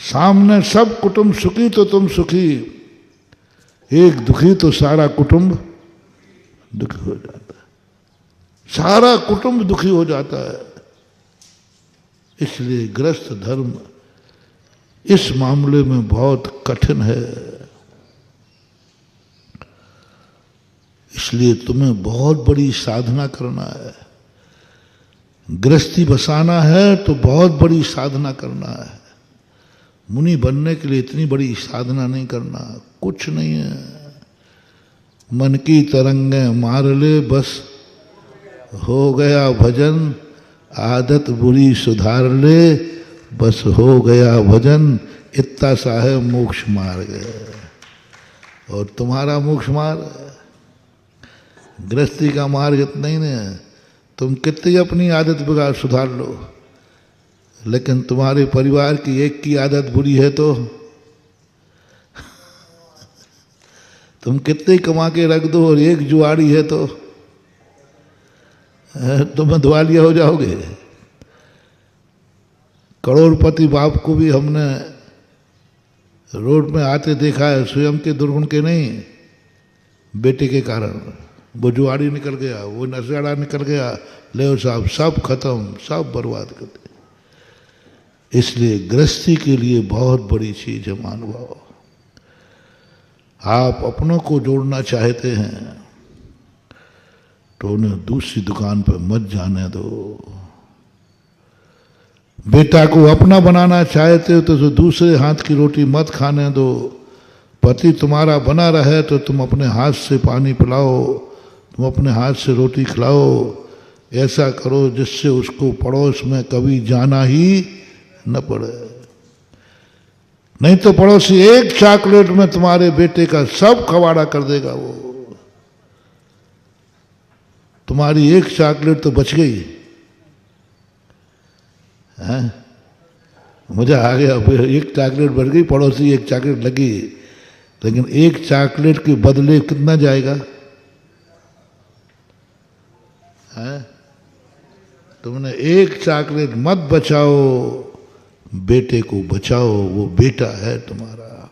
सामने सब कुटुंब सुखी तो तुम सुखी, एक दुखी तो सारा कुटुंब दुखी हो जाता है, सारा कुटुंब दुखी हो जाता है। इसलिए गृहस्थ धर्म इस मामले में बहुत कठिन है। इसलिए तुम्हें बहुत बड़ी साधना करना है। गृहस्थी बसाना है तो बहुत बड़ी साधना करना है। मुनि बनने के लिए इतनी बड़ी साधना नहीं करना, कुछ नहीं है। मन की तरंगे मार ले बस हो गया भजन, आदत बुरी सुधार ले बस हो गया भजन, इतना सा है मोक्ष मार्ग। और तुम्हारा मोक्ष मार्ग, गृहस्थी का मार्ग इतना ही नहीं है। तुम कितनी अपनी आदत बिगाड़ सुधार लो, लेकिन तुम्हारे परिवार की एक की आदत बुरी है तो तुम कितने कमा के रख दो और एक जुआड़ी है तो तुम दिवालिया हो जाओगे। करोड़पति बाप को भी हमने रोड में आते देखा है, स्वयं के दुर्गुण के नहीं, बेटे के कारण। वो जुआड़ी निकल गया, वो नशेड़ा निकल गया, ले साहब सब खत्म, सब बर्बाद कर दिया। इसलिए गृहस्थी के लिए बहुत बड़ी चीज है महानुभाव। आप अपनों को जोड़ना चाहते हैं तो उन्हें दूसरी दुकान पर मत जाने दो। बेटा को अपना बनाना चाहते हो तो दूसरे हाथ की रोटी मत खाने दो। पति तुम्हारा बना रहे तो तुम अपने हाथ से पानी पिलाओ, तुम अपने हाथ से रोटी खिलाओ। ऐसा करो जिससे उसको पड़ोस में कभी जाना ही न पड़े। नहीं तो पड़ोसी एक चॉकलेट में तुम्हारे बेटे का सब कबाड़ा कर देगा। वो तुम्हारी एक चॉकलेट तो बच गई है, मजा आ गया। एक चॉकलेट बढ़ गई, पड़ोसी एक चॉकलेट लगी, लेकिन एक चॉकलेट के बदले कितना जाएगा है? तुमने एक चॉकलेट मत बचाओ, बेटे को बचाओ, वो बेटा है तुम्हारा।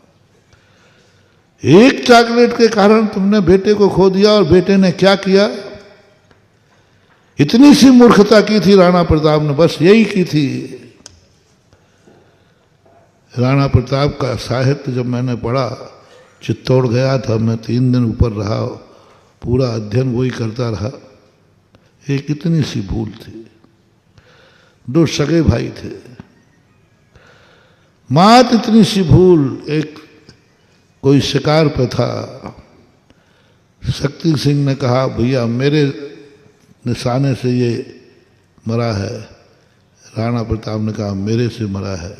एक चॉकलेट के कारण तुमने बेटे को खो दिया, और बेटे ने क्या किया? इतनी सी मूर्खता की थी राणा प्रताप ने, बस यही की थी। राणा प्रताप का साहित्य जब मैंने पढ़ा, चित्तौड़ गया था मैं, 3 दिन ऊपर रहा, पूरा अध्ययन वही करता रहा। एक इतनी सी भूल थी। 2 सगे भाई थे, मात इतनी सी भूल। एक कोई शिकार पे था, शक्ति सिंह ने कहा भैया मेरे निशाने से ये मरा है। राणा प्रताप ने कहा मेरे से मरा है।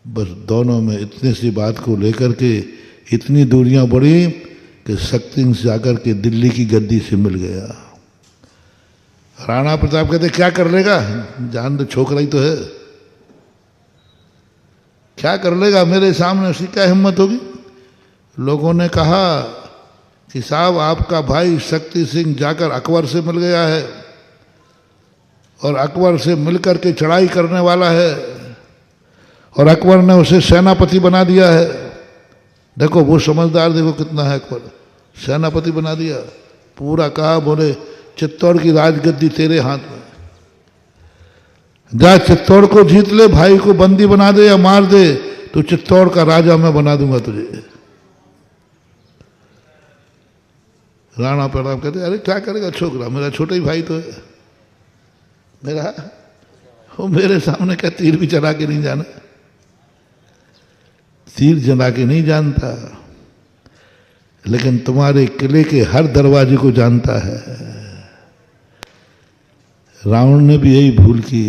बस दोनों में इतनी सी बात को लेकर के इतनी दूरियां बढ़ी कि शक्ति सिंह जाकर के दिल्ली की गद्दी से मिल गया। राणा प्रताप कहते क्या कर लेगा, जान दो, छोकरा ही तो है, क्या कर लेगा मेरे सामने, उसकी क्या हिम्मत होगी। लोगों ने कहा कि साहब आपका भाई शक्ति सिंह जाकर अकबर से मिल गया है, और अकबर से मिलकर के चढ़ाई करने वाला है, और अकबर ने उसे सेनापति बना दिया है। देखो वो समझदार, देखो कितना है, अकबर सेनापति बना दिया। पूरा कहा बोले चित्तौड़ की राजगद्दी तेरे हाथ में, जा चित्तौड़ को जीत ले, भाई को बंदी बना दे या मार दे, तो चित्तौड़ का राजा मैं बना दूंगा तुझे। राणा प्रताप कहते अरे क्या करेगा छोकरा, मेरा छोटा ही भाई तो है मेरा, वो मेरे सामने क्या तीर भी चला के नहीं जाना, तीर जला के नहीं जानता, लेकिन तुम्हारे किले के हर दरवाजे को जानता है। रावण ने भी यही भूल की,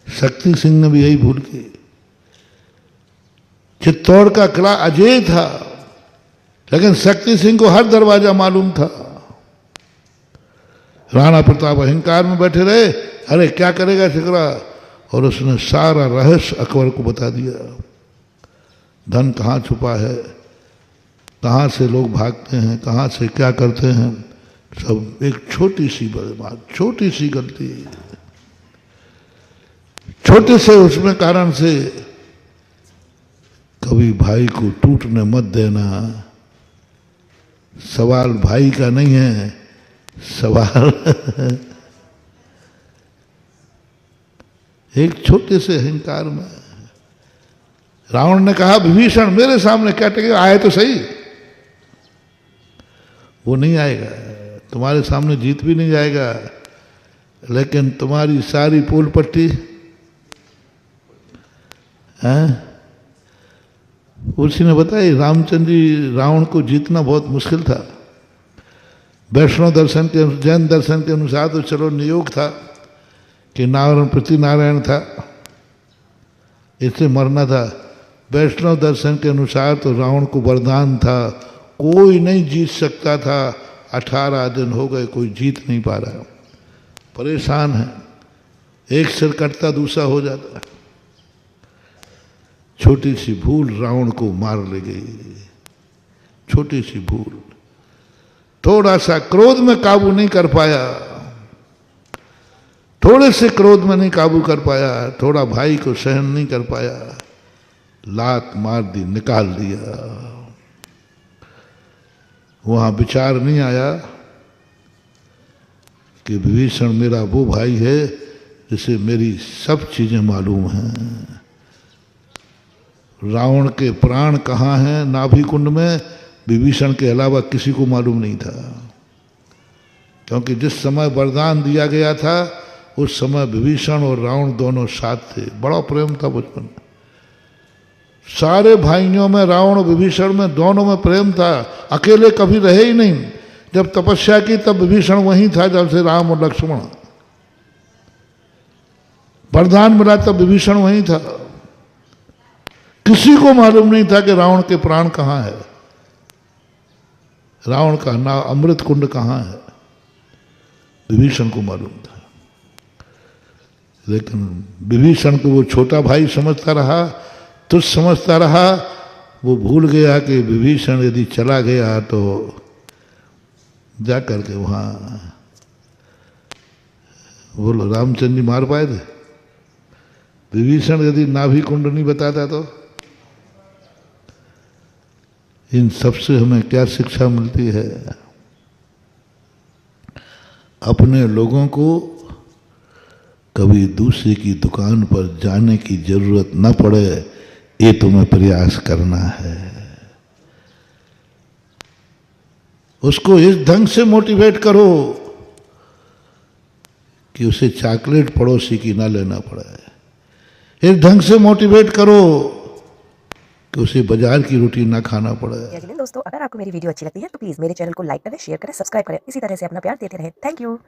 शक्ति सिंह ने भी यही भूल की। चित्तौड़ का किला अजय था, लेकिन शक्ति सिंह को हर दरवाजा मालूम था। राणा प्रताप अहंकार में बैठे रहे, अरे क्या करेगा शिकरा, और उसने सारा रहस्य अकबर को बता दिया। धन कहाँ छुपा है, कहाँ से लोग भागते हैं, कहाँ से क्या करते हैं, सब एक छोटी सी बात, छोटी सी गलती, छोटे से उसमें कारण से कभी भाई को टूटने मत देना। सवाल भाई का नहीं है, सवाल एक छोटे से अहंकार में। रावण ने कहा विभीषण मेरे सामने क्या टिकेगा, आए तो सही। वो नहीं आएगा, तुम्हारे सामने जीत भी नहीं जाएगा, लेकिन तुम्हारी सारी पोल पट्टी है। उसी ने बताई रामचंद्र जी रावण को जीतना बहुत मुश्किल था। वैष्णव दर्शन के जैन दर्शन के अनुसार तो चलो नियोग था कि नारायण प्रति नारायण था, इससे मरना था। वैष्णव दर्शन के अनुसार तो रावण को वरदान था, कोई नहीं जीत सकता था। 18 दिन हो गए, कोई जीत नहीं पा रहा, परेशान है। एक सिर कटता दूसरा हो जाता। छोटी सी भूल रावण को मार ले गई, छोटी सी भूल। थोड़ा सा क्रोध में काबू नहीं कर पाया, थोड़े से क्रोध में नहीं काबू कर पाया, थोड़ा भाई को सहन नहीं कर पाया, लात मार दी, निकाल दिया। वहां विचार नहीं आया कि विभीषण मेरा वो भाई है जिसे मेरी सब चीजें मालूम हैं। रावण के प्राण कहाँ हैं नाभि कुंड में, विभीषण के अलावा किसी को मालूम नहीं था। क्योंकि जिस समय वरदान दिया गया था उस समय विभीषण और रावण दोनों साथ थे। बड़ा प्रेम था बचपन। सारे भाइयों में रावण और विभीषण में दोनों में प्रेम था, अकेले कभी रहे ही नहीं। जब तपस्या की तब विभीषण वहीं था, जब से राम और लक्ष्मण। वरदान मिला तब विभीषण वहीं था। किसी को मालूम नहीं था कि रावण के प्राण कहाँ है, रावण का ना अमृत कुंड कहाँ है, विभीषण को मालूम था। लेकिन विभीषण को वो छोटा भाई समझता रहा, तुझ समझता रहा। वो भूल गया कि विभीषण यदि चला गया तो जा करके वहां बोलो रामचंद्र जी मार पाए थे। विभीषण यदि नाभि कुंड नहीं बताता तो। इन सबसे हमें क्या शिक्षा मिलती है? अपने लोगों को कभी दूसरे की दुकान पर जाने की जरूरत न पड़े, ये तुम्हें प्रयास करना है। उसको इस ढंग से मोटिवेट करो कि उसे चॉकलेट पड़ोसी की ना लेना पड़े। इस ढंग से मोटिवेट करो कि उसे बाजार की रोटी ना खाना पड़े। दोस्तों, अगर आपको मेरी वीडियो अच्छी लगती है तो प्लीज मेरे चैनल को लाइक करें, शेयर करें, सब्सक्राइब करें। इसी तरह से अपना प्यार देते रहें। Thank you.